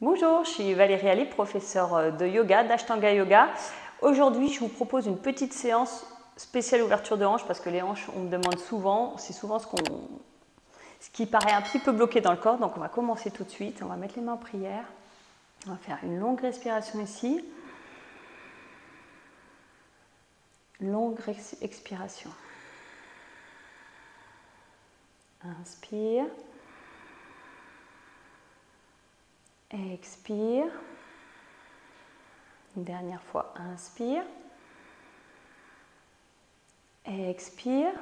Bonjour, je suis Valérie Ali, professeure de yoga, d'Ashtanga Yoga. Aujourd'hui, je vous propose une petite séance spéciale ouverture de hanches parce que les hanches, on me demande souvent, c'est souvent ce qui paraît un petit peu bloqué dans le corps. Donc, on va commencer tout de suite. On va mettre les mains en prière. On va faire une longue respiration ici. Longue expiration. Inspire. Expire. Une dernière fois, inspire. Expire.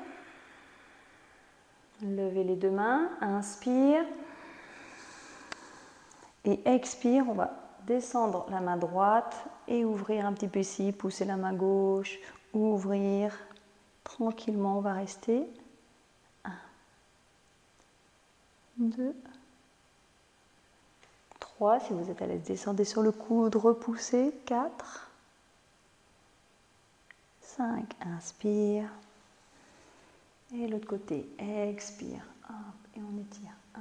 Levez les deux mains, inspire. Et expire, on va descendre la main droite et ouvrir un petit peu ici, pousser la main gauche, ouvrir. Tranquillement, on va rester. 1, 2, 3. Si vous êtes à l'aise, descendez sur le coude, repoussez. 4, 5. Inspire. Et l'autre côté, expire. Hop, et on étire. 1,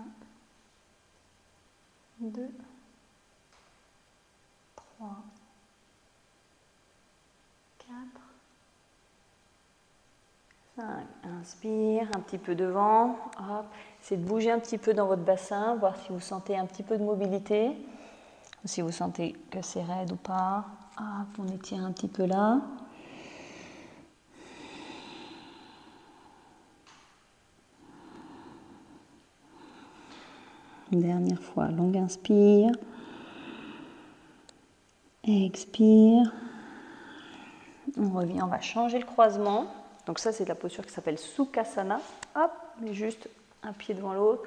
2, 3, 4, 5. Inspire, un petit peu devant. Hop. C'est de bouger un petit peu dans votre bassin, voir si vous sentez un petit peu de mobilité. Ou si vous sentez que c'est raide ou pas. Hop, on étire un petit peu là. Une dernière fois, longue inspire. Expire. On revient, on va changer le croisement. Donc ça, c'est la posture qui s'appelle Sukhasana. Hop, mais juste un pied devant l'autre.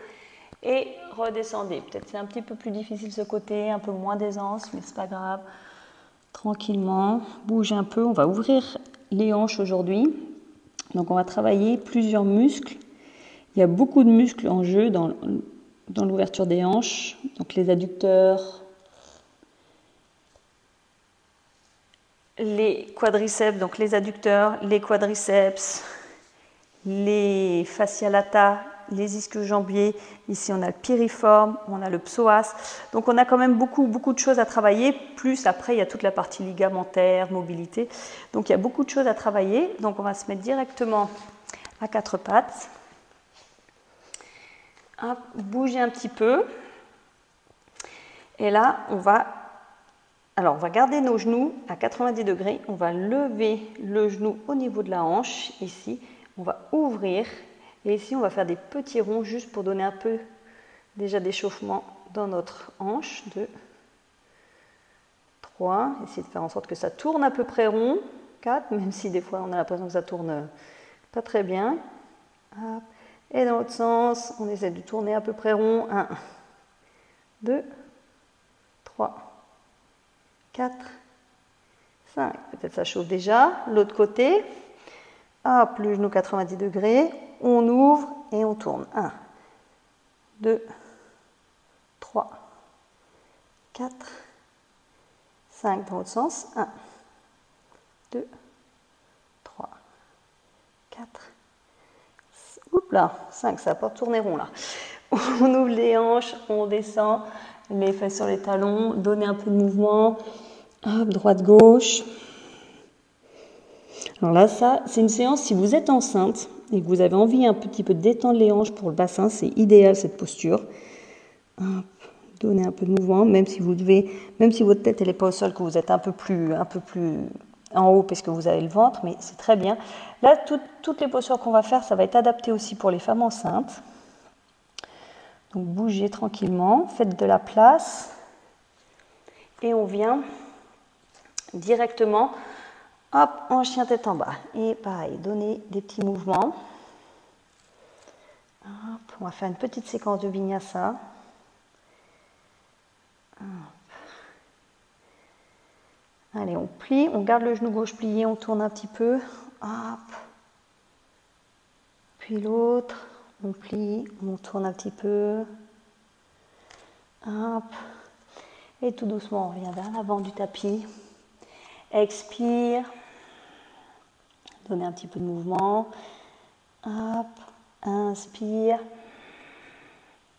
Et redescendez. Peut-être c'est un petit peu plus difficile ce côté, un peu moins d'aisance, mais c'est pas grave. Tranquillement, bouge un peu. On va ouvrir les hanches aujourd'hui. Donc on va travailler plusieurs muscles. Il y a beaucoup de muscles en jeu dans l'ouverture des hanches. Donc les adducteurs, les quadriceps, donc les adducteurs, les quadriceps, les fascia lata, les ischio-jambiers. Ici, on a le piriforme, on a le psoas. Donc, on a quand même beaucoup de choses à travailler. Plus, après, il y a toute la partie ligamentaire, mobilité. Donc, il y a beaucoup de choses à travailler. Donc, on va se mettre directement à quatre pattes. Hop, bouger un petit peu. Et là, on va garder nos genoux à 90 degrés. On va lever le genou au niveau de la hanche, ici. On va ouvrir. Et ici, on va faire des petits ronds juste pour donner un peu déjà d'échauffement dans notre hanche. 2, 3. Essayez de faire en sorte que ça tourne à peu près rond. 4, même si des fois on a l'impression que ça tourne pas très bien. Hop. Et dans l'autre sens, on essaie de tourner à peu près rond. 1, 2, 3, 4, 5. Peut-être ça chauffe déjà. L'autre côté. Hop, le genou 90 degrés. On ouvre et on tourne. 1, 2, 3, 4, 5 dans l'autre sens. 1, 2, 3, 4, oups là, 5, ça va pas tourner rond là. On ouvre les hanches, on descend, les fesses sur les talons, donner un peu de mouvement. Hop, droite, gauche. Alors là, ça, c'est une séance, si vous êtes enceinte et que vous avez envie un petit peu de détendre les hanches pour le bassin, c'est idéal cette posture. Hop, donnez un peu de mouvement, même si votre tête n'est pas au sol, que vous êtes un peu plus en haut parce que vous avez le ventre, mais c'est très bien. Là, toutes les postures qu'on va faire, ça va être adapté aussi pour les femmes enceintes. Donc bougez tranquillement, faites de la place et on vient directement, hop, en chien tête en bas. Et pareil, donnez des petits mouvements. Hop, on va faire une petite séquence de vinyasa. Hop. Allez, on plie, on garde le genou gauche plié, on tourne un petit peu. Hop. Puis l'autre, on plie, on tourne un petit peu. Hop. Et tout doucement, on revient vers l'avant du tapis. Expire. Donnez un petit peu de mouvement. Hop. Inspire.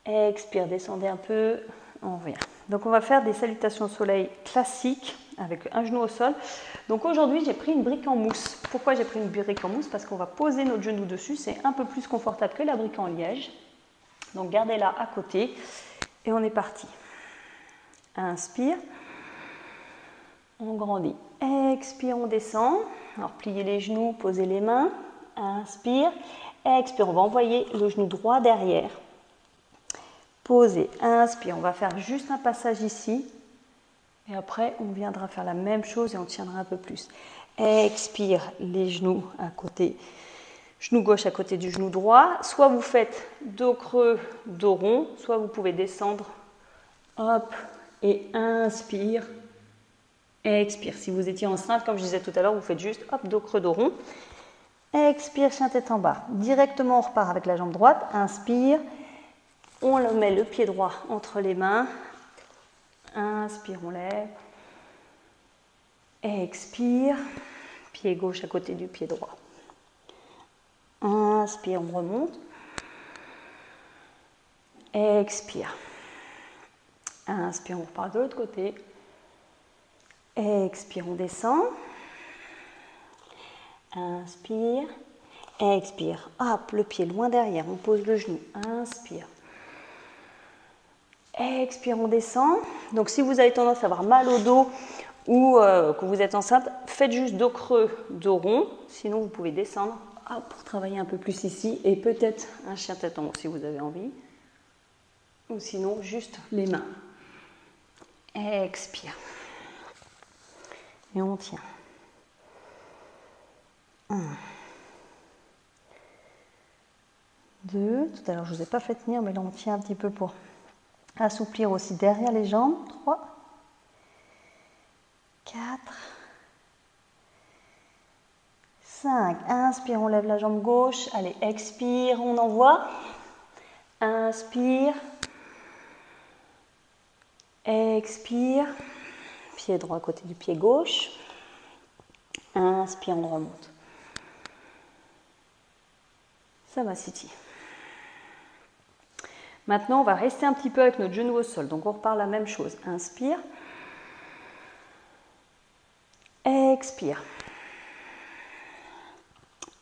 Expire, descendez un peu. On revient. Donc on va faire des salutations au soleil classiques avec un genou au sol. Donc aujourd'hui j'ai pris une brique en mousse. Pourquoi j'ai pris une brique en mousse? Parce qu'on va poser notre genou dessus, c'est un peu plus confortable que la brique en liège. Donc gardez-la à côté et on est parti. Inspire, on grandit. Expire, on descend. Alors pliez les genoux, posez les mains. Inspire, expire, on va envoyer le genou droit derrière. Posez, inspire, on va faire juste un passage ici. Et après, on viendra faire la même chose et on tiendra un peu plus. Expire, les genoux à côté. Genou gauche à côté du genou droit. Soit vous faites dos creux, dos rond, soit vous pouvez descendre. Hop, et inspire. Expire. Si vous étiez enceinte, comme je disais tout à l'heure, vous faites juste hop, dos creux, dos rond. Expire, chien tête en bas. Directement, on repart avec la jambe droite. Inspire. On met le pied droit entre les mains. Inspire, on lève. Expire. Pied gauche à côté du pied droit. Inspire, on remonte. Expire. Inspire, on repart de l'autre côté. Expire, on descend. Inspire. Expire. Hop, le pied loin derrière. On pose le genou. Inspire. Expire, on descend. Donc si vous avez tendance à avoir mal au dos ou que vous êtes enceinte, faites juste dos creux, dos rond. Sinon, vous pouvez descendre pour travailler un peu plus ici. Et peut-être un chien tête en haut si vous avez envie. Ou sinon, juste les mains. Expire. Et on tient. 1. 2. Tout à l'heure, je ne vous ai pas fait tenir, mais là, on tient un petit peu pour assouplir aussi derrière les jambes. 3. 4. 5. Inspire, on lève la jambe gauche. Allez, expire, on envoie. Inspire. Expire. Pied droit à côté du pied gauche. Inspire, on remonte. Ça va, City. Maintenant, on va rester un petit peu avec notre genou au sol. Donc, on repart la même chose. Inspire. Expire.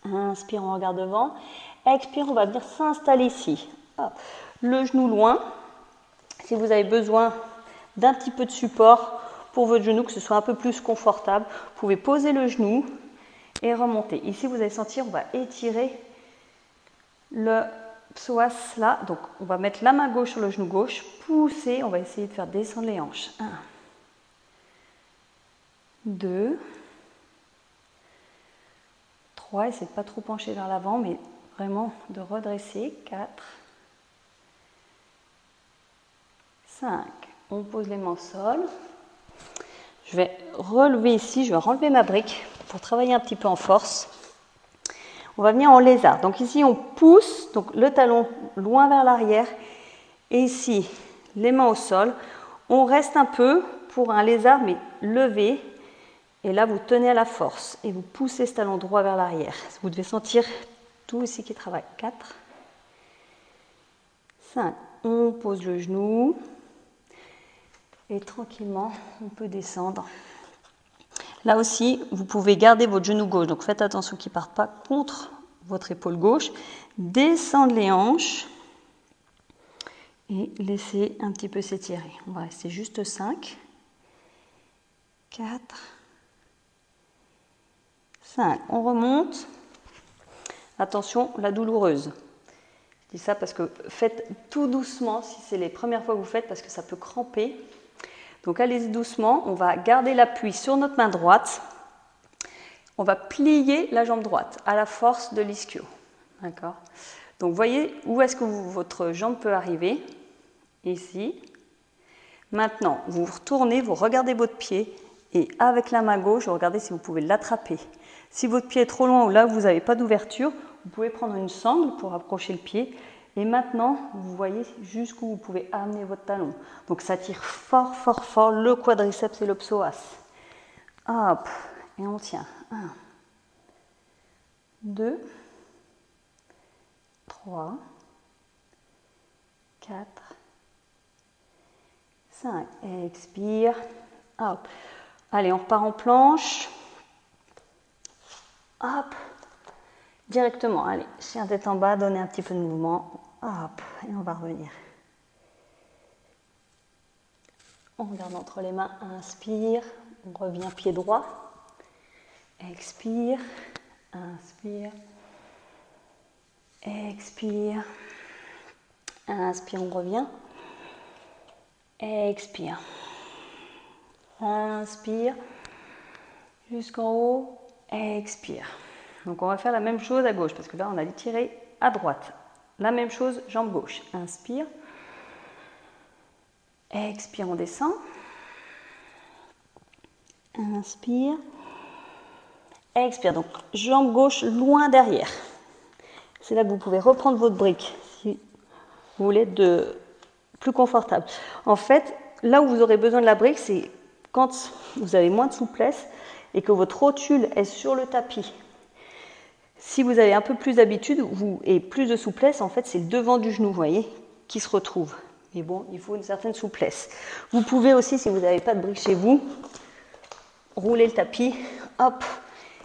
Inspire, on regarde devant. Expire, on va venir s'installer ici. Hop. Le genou loin. Si vous avez besoin d'un petit peu de support pour votre genou, que ce soit un peu plus confortable, vous pouvez poser le genou et remonter. Ici, vous allez sentir, on va étirer le psoas là. Donc, on va mettre la main gauche sur le genou gauche, pousser, on va essayer de faire descendre les hanches. 1, 2, 3, essayez de ne pas trop pencher vers l'avant, mais vraiment de redresser. 4, 5, on pose les mains au sol. Je vais relever ici, je vais enlever ma brique pour travailler un petit peu en force. On va venir en lézard. Donc ici, on pousse, donc le talon loin vers l'arrière. Et ici, les mains au sol. On reste un peu pour un lézard, mais levé. Et là, vous tenez à la force et vous poussez ce talon droit vers l'arrière. Vous devez sentir tout ici qui travaille. 4, 5, on pose le genou. Et tranquillement, on peut descendre. Là aussi, vous pouvez garder votre genou gauche. Donc faites attention qu'il ne parte pas contre votre épaule gauche. Descendre les hanches. Et laissez un petit peu s'étirer. On va rester juste 5, 4, 5. On remonte. Attention, la douloureuse. Je dis ça parce que faites tout doucement si c'est les premières fois que vous faites parce que ça peut cramper. Donc allez-y doucement. On va garder l'appui sur notre main droite. On va plier la jambe droite à la force de l'ischio. D'accord ? Donc voyez où est-ce que votre jambe peut arriver. Ici. Maintenant, vous retournez, vous regardez votre pied et avec la main gauche, vous regardez si vous pouvez l'attraper. Si votre pied est trop loin ou là vous n'avez pas d'ouverture, vous pouvez prendre une sangle pour approcher le pied. Et maintenant, vous voyez jusqu'où vous pouvez amener votre talon. Donc ça tire fort, fort, fort le quadriceps et le psoas. Hop, et on tient. 1, 2, 3, 4, 5, expire, hop. Allez, on repart en planche. Hop, directement, allez, chien tête en bas, donnez un petit peu de mouvement. Hop, et on va revenir. On regarde entre les mains, inspire, on revient pied droit. Expire, inspire, expire, inspire, on revient. Expire, inspire, jusqu'en haut. Expire. Donc on va faire la même chose à gauche parce que là on a étiré à droite. La même chose, jambe gauche. Inspire. Expire, on descend. Inspire. Expire. Donc jambe gauche loin derrière. C'est là que vous pouvez reprendre votre brique si vous voulez être plus confortable. En fait, là où vous aurez besoin de la brique, c'est quand vous avez moins de souplesse et que votre rotule est sur le tapis. Si vous avez un peu plus d'habitude et plus de souplesse, en fait, c'est le devant du genou, vous voyez, qui se retrouve. Mais bon, il faut une certaine souplesse. Vous pouvez aussi, si vous n'avez pas de brique chez vous, rouler le tapis, hop,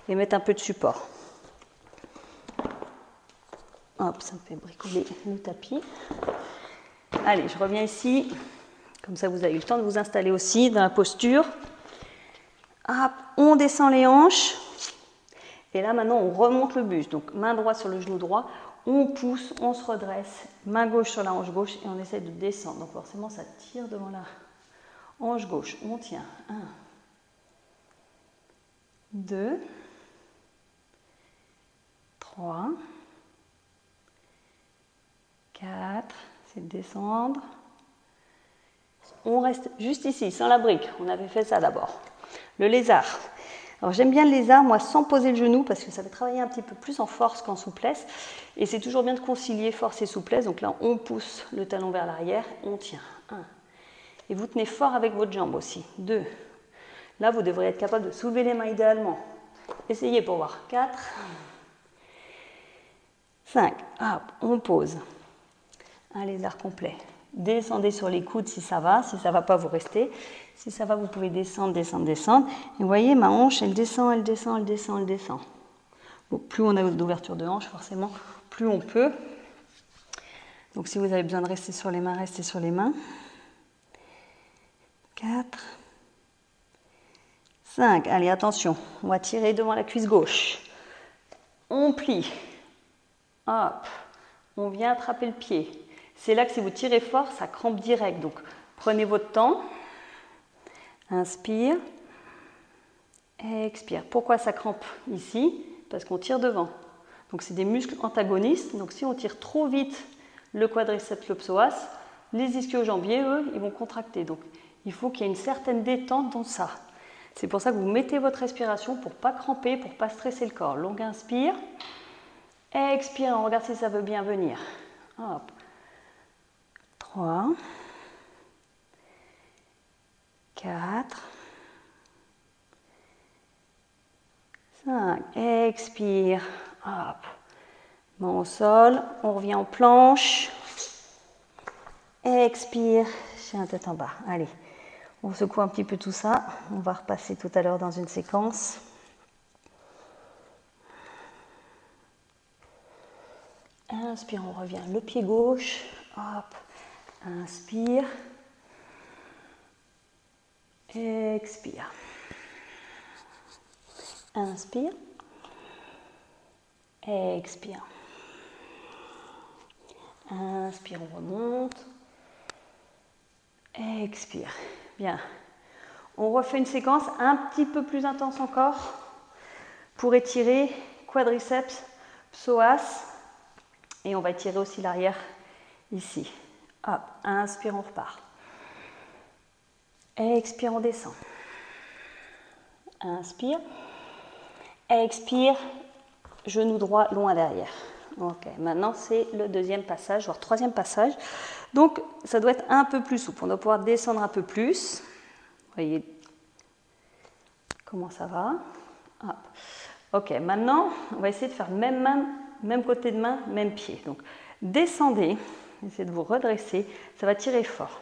et mettre un peu de support. Hop, ça me fait bricoler le tapis. Allez, je reviens ici. Comme ça, vous avez eu le temps de vous installer aussi dans la posture. Hop, on descend les hanches. Et là, maintenant, on remonte le buste. Donc, main droite sur le genou droit. On pousse, on se redresse. Main gauche sur la hanche gauche et on essaie de descendre. Donc, forcément, ça tire devant la hanche gauche. On tient. 1, 2, 3, 4. C'est de descendre. On reste juste ici, sans la brique. On avait fait ça d'abord. Le lézard. Alors j'aime bien le lézard, moi, sans poser le genou, parce que ça fait travailler un petit peu plus en force qu'en souplesse. Et c'est toujours bien de concilier force et souplesse. Donc là, on pousse le talon vers l'arrière, on tient. 1. Et vous tenez fort avec votre jambe aussi. 2. Là, vous devriez être capable de soulever les mains idéalement. Essayez pour voir. 4. 5. Hop, on pose. Un lézard complet. Descendez sur les coudes si ça va. Si ça ne va pas, vous restez. Si ça va, vous pouvez descendre, descendre, descendre. Et vous voyez, ma hanche, elle descend, elle descend, elle descend, elle descend. Bon, plus on a d'ouverture de hanche, forcément, plus on peut. Donc si vous avez besoin de rester sur les mains, restez sur les mains. 4. 5. Allez, attention. On va tirer devant la cuisse gauche. On plie. Hop. On vient attraper le pied. C'est là que si vous tirez fort, ça crampe direct. Donc, prenez votre temps. Inspire. Expire. Pourquoi ça crampe ici? Parce qu'on tire devant. Donc, c'est des muscles antagonistes. Donc, si on tire trop vite le quadriceps, le psoas, les ischio-jambiers, eux, ils vont contracter. Donc, il faut qu'il y ait une certaine détente dans ça. C'est pour ça que vous mettez votre respiration pour ne pas cramper, pour ne pas stresser le corps. Longue inspire. Expire. On regarde si ça veut bien venir. Hop. 3, 4, 5, expire, hop, main au sol, on revient en planche, expire, chien tête en bas, allez, on secoue un petit peu tout ça, on va repasser tout à l'heure dans une séquence. Inspire, on revient le pied gauche, hop. Inspire, expire, inspire, expire, inspire, on remonte, expire, bien, on refait une séquence un petit peu plus intense encore pour étirer quadriceps, psoas et on va étirer aussi l'arrière ici. Hop, inspire, on repart. Expire, on descend. Inspire. Expire, genou droit loin derrière. Ok, maintenant c'est le deuxième passage, voire troisième passage. Donc ça doit être un peu plus souple. On doit pouvoir descendre un peu plus. Vous voyez comment ça va. Hop. Ok, maintenant on va essayer de faire même main, même côté de main, même pied. Donc descendez. Essayez de vous redresser, ça va tirer fort.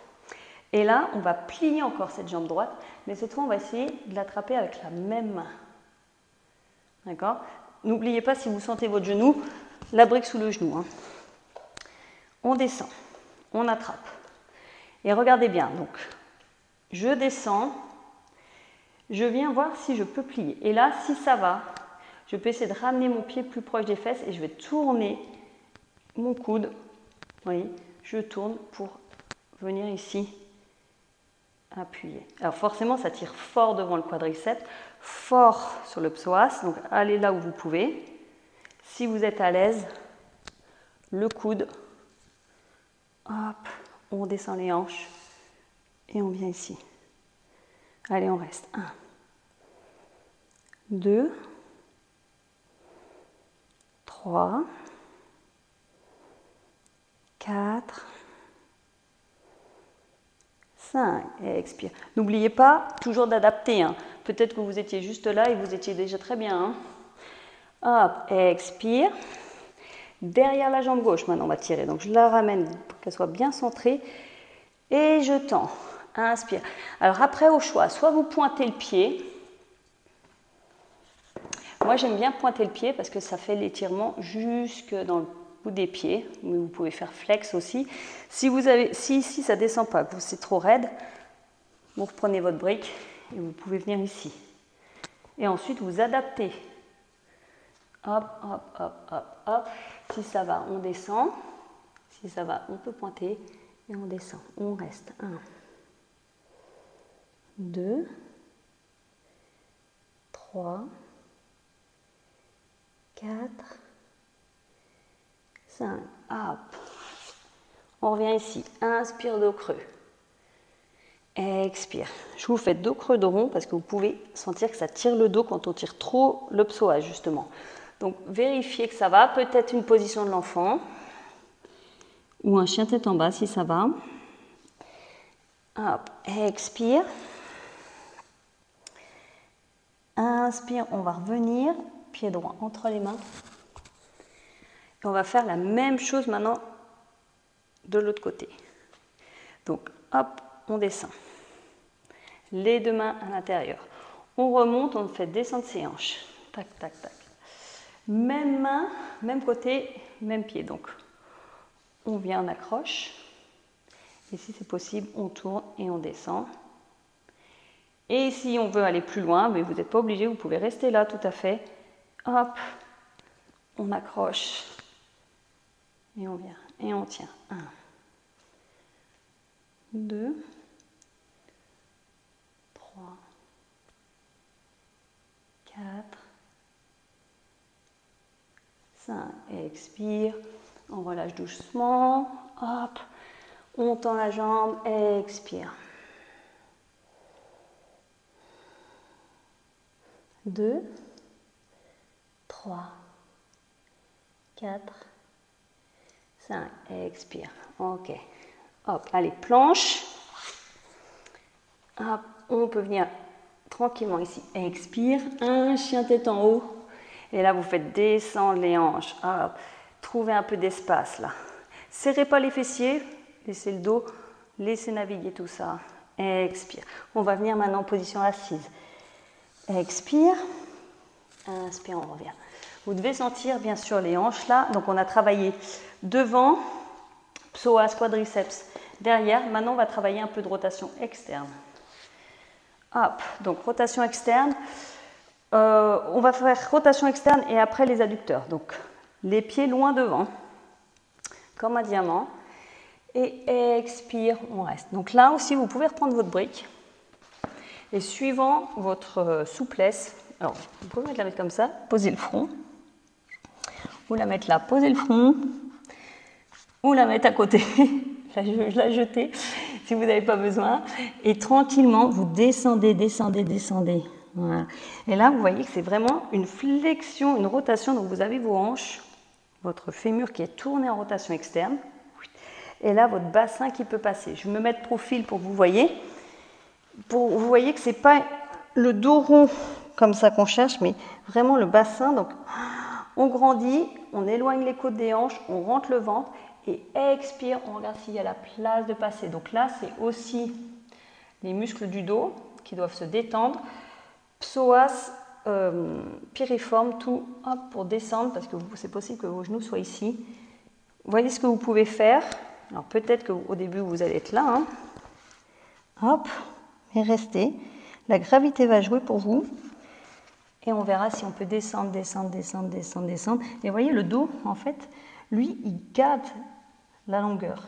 Et là, on va plier encore cette jambe droite, mais cette fois, on va essayer de l'attraper avec la même main. D'accord? N'oubliez pas, si vous sentez votre genou, la brique sous le genou. Hein. On descend, on attrape. Et regardez bien, donc, je descends, je viens voir si je peux plier. Et là, si ça va, je peux essayer de ramener mon pied plus proche des fesses et je vais tourner mon coude. Vous voyez, je tourne pour venir ici appuyer. Alors forcément, ça tire fort devant le quadriceps, fort sur le psoas. Donc allez là où vous pouvez. Si vous êtes à l'aise, le coude, hop, on descend les hanches et on vient ici. Allez, on reste. 1, 2, 3, 4, 5, et expire. N'oubliez pas toujours d'adapter. Hein. Peut-être que vous étiez juste là et vous étiez déjà très bien. Hein. Hop, expire. Derrière la jambe gauche, maintenant on va tirer. Donc je la ramène pour qu'elle soit bien centrée. Et je tends. Inspire. Alors après, au choix, soit vous pointez le pied. Moi j'aime bien pointer le pied parce que ça fait l'étirement jusque dans le bout des pieds, mais vous pouvez faire flex aussi. Si ici ça ne descend pas, que c'est trop raide, vous reprenez votre brique et vous pouvez venir ici. Et ensuite vous adaptez. Hop, hop, hop, hop, hop. Si ça va, on descend. Si ça va, on peut pointer et on descend. On reste. 1, 2, 3, 4, 5, hop. On revient ici, inspire dos creux, expire. Je vous fais dos creux, dos rond parce que vous pouvez sentir que ça tire le dos quand on tire trop le psoas justement. Donc vérifiez que ça va, peut-être une position de l'enfant ou un chien tête en bas si ça va. Hop, expire. Inspire, on va revenir, pied droit entre les mains. Et on va faire la même chose maintenant de l'autre côté. Donc, hop, on descend. Les deux mains à l'intérieur. On remonte, on fait descendre ses hanches. Tac, tac, tac. Même main, même côté, même pied. Donc, on vient, on accroche. Et si c'est possible, on tourne et on descend. Et si on veut aller plus loin, mais vous n'êtes pas obligé, vous pouvez rester là tout à fait. Hop, on accroche. Et on vient, et on tient. 1, 2, 3, 4, 5. Expire. On relâche doucement. Hop. On tend la jambe. Expire. 2, 3, 4, 5, expire. Ok. Hop, allez, planche. Hop, on peut venir tranquillement ici. Expire. Un chien tête en haut. Et là, vous faites descendre les hanches. Hop, trouvez un peu d'espace là. Serrez pas les fessiers. Laissez le dos. Laissez naviguer tout ça. Expire. On va venir maintenant en position assise. Expire. Inspire, on revient. Vous devez sentir bien sûr les hanches là. Donc on a travaillé devant, psoas, quadriceps, derrière. Maintenant on va travailler un peu de rotation externe. Hop, donc rotation externe. On va faire rotation externe et après les adducteurs. Donc les pieds loin devant, comme un diamant. Et expire, on reste. Donc là aussi vous pouvez reprendre votre brique. Et suivant votre souplesse, alors vous pouvez la mettre comme ça, poser le front. Ou la mettre là, poser le front, ou la mettre à côté, la jeter si vous n'avez pas besoin. Et tranquillement, vous descendez, descendez, descendez. Voilà. Et là, vous voyez que c'est vraiment une flexion, une rotation. Donc vous avez vos hanches, votre fémur qui est tourné en rotation externe. Et là, votre bassin qui peut passer. Je vais me mettre de profil pour que vous voyez. Vous voyez que ce n'est pas le dos rond comme ça qu'on cherche, mais vraiment le bassin. Donc on grandit, on éloigne les côtes des hanches, on rentre le ventre et expire, on regarde s'il y a la place de passer. Donc là, c'est aussi les muscles du dos qui doivent se détendre. Psoas, piriforme, tout hop, pour descendre parce que c'est possible que vos genoux soient ici. Voyez ce que vous pouvez faire. Alors peut-être qu'au début, vous allez être là. Hein. Hop, et restez. La gravité va jouer pour vous. Et on verra si on peut descendre, descendre, descendre, descendre, descendre. Et vous voyez, le dos, en fait, lui, il garde la longueur.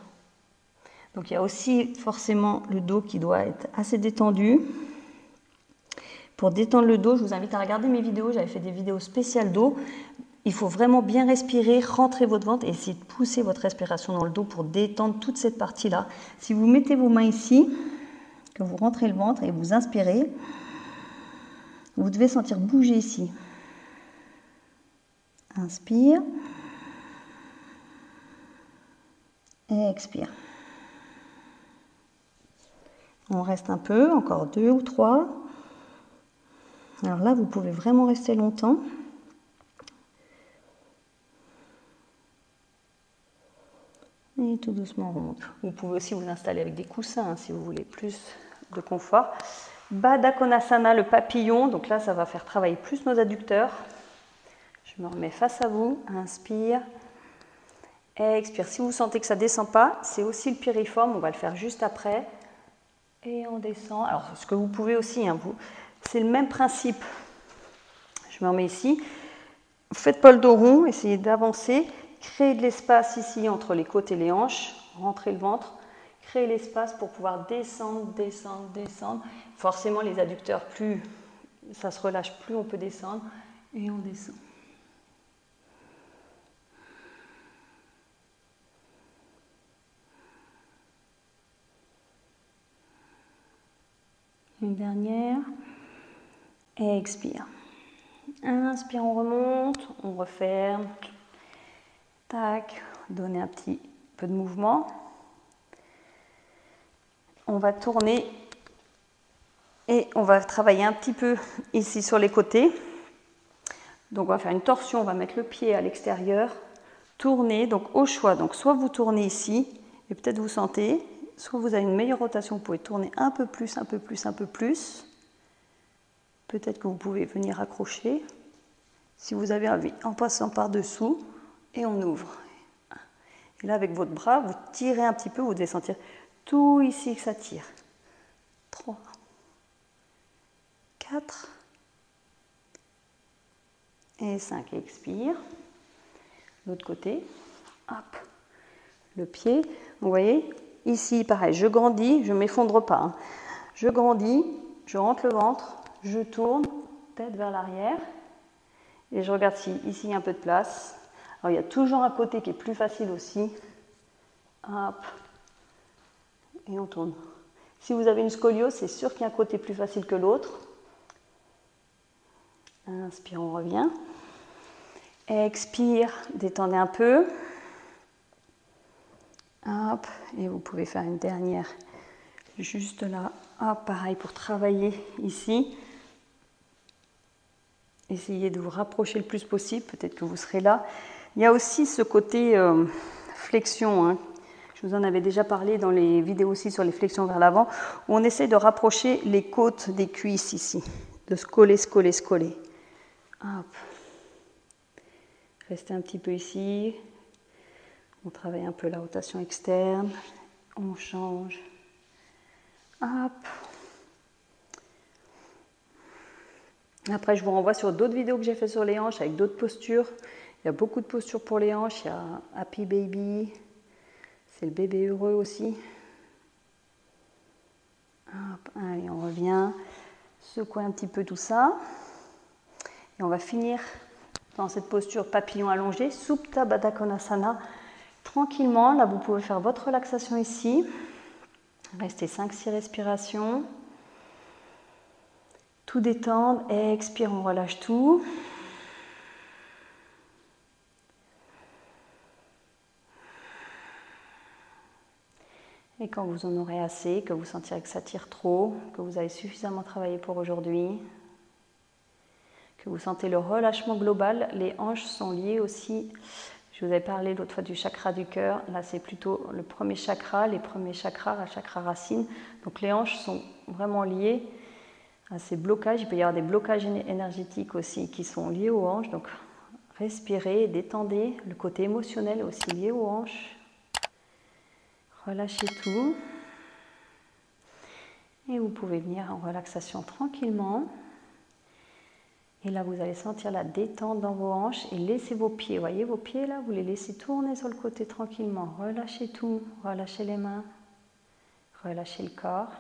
Donc il y a aussi forcément le dos qui doit être assez détendu. Pour détendre le dos, je vous invite à regarder mes vidéos. J'avais fait des vidéos spéciales dos. Il faut vraiment bien respirer, rentrer votre ventre et essayer de pousser votre respiration dans le dos pour détendre toute cette partie-là. Si vous mettez vos mains ici, que vous rentrez le ventre et vous inspirez, vous devez sentir bouger ici. Inspire. Et expire. On reste un peu, encore 2 ou 3. Alors là, vous pouvez vraiment rester longtemps. Et tout doucement, on remonte. Vous pouvez aussi vous installer avec des coussins hein, si vous voulez plus de confort. Baddha Konasana, le papillon. Donc là, ça va faire travailler plus nos adducteurs. Je me remets face à vous. Inspire. Expire. Si vous sentez que ça ne descend pas, c'est aussi le piriforme. On va le faire juste après. Et on descend. Alors, ce que vous pouvez aussi, hein, c'est le même principe. Je me remets ici. Faites pas le dos rond. Essayez d'avancer. Créez de l'espace ici entre les côtes et les hanches. Rentrez le ventre. Créez l'espace pour pouvoir descendre, descendre, descendre. Forcément, les adducteurs, plus ça se relâche, plus on peut descendre. Et on descend. Une dernière. Et expire. Inspire, on remonte, on referme. Tac, donnez un petit peu de mouvement. On va tourner et on va travailler un petit peu ici sur les côtés. Donc on va faire une torsion, on va mettre le pied à l'extérieur, tourner, donc au choix. Donc soit vous tournez ici et peut-être vous sentez, soit vous avez une meilleure rotation, vous pouvez tourner un peu plus, un peu plus, un peu plus. Peut-être que vous pouvez venir accrocher. Si vous avez envie, en passant par-dessous et on ouvre. Et là avec votre bras, vous tirez un petit peu, vous devez sentir tout ici que ça tire. 3, 4 et 5. Expire. L'autre côté. Hop. Le pied. Vous voyez, ici pareil, je grandis, je ne m'effondre pas. Hein. Je grandis, je rentre le ventre, je tourne, tête vers l'arrière. Et je regarde si ici il y a un peu de place. Alors il y a toujours un côté qui est plus facile aussi. Hop. Et on tourne. Si vous avez une scoliose, c'est sûr qu'il y a un côté plus facile que l'autre. Inspire, on revient. Expire, détendez un peu. Hop, et vous pouvez faire une dernière juste là. Hop, pareil pour travailler ici. Essayez de vous rapprocher le plus possible, peut-être que vous serez là. Il y a aussi ce côté flexion, hein. Je vous en avais déjà parlé dans les vidéos aussi sur les flexions vers l'avant, où on essaie de rapprocher les côtes des cuisses ici, de se coller, se coller, se coller. Hop. Restez un petit peu ici. On travaille un peu la rotation externe. On change. Hop. Après, je vous renvoie sur d'autres vidéos que j'ai fait sur les hanches avec d'autres postures. Il y a beaucoup de postures pour les hanches. Il y a Happy Baby. C'est le bébé heureux aussi. Hop, allez, on revient. Secouez un petit peu tout ça. Et on va finir dans cette posture papillon allongé, Supta Baddha Konasana. Tranquillement, là vous pouvez faire votre relaxation ici. Restez 5-6 respirations. Tout détendre. Expire, on relâche tout. Et quand vous en aurez assez, que vous sentirez que ça tire trop, que vous avez suffisamment travaillé pour aujourd'hui, que vous sentez le relâchement global. Les hanches sont liées aussi, je vous avais parlé l'autre fois du chakra du cœur, là c'est plutôt le premier chakra, les premiers chakras, la chakra racine. Donc les hanches sont vraiment liées à ces blocages. Il peut y avoir des blocages énergétiques aussi qui sont liés aux hanches. Donc respirez, détendez. Le côté émotionnel est aussi lié aux hanches. Relâchez tout. Et vous pouvez venir en relaxation tranquillement. Et là, vous allez sentir la détente dans vos hanches et laissez vos pieds. Voyez vos pieds là, vous les laissez tourner sur le côté tranquillement. Relâchez tout, relâchez les mains, relâchez le corps.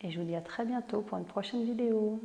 Et je vous dis à très bientôt pour une prochaine vidéo.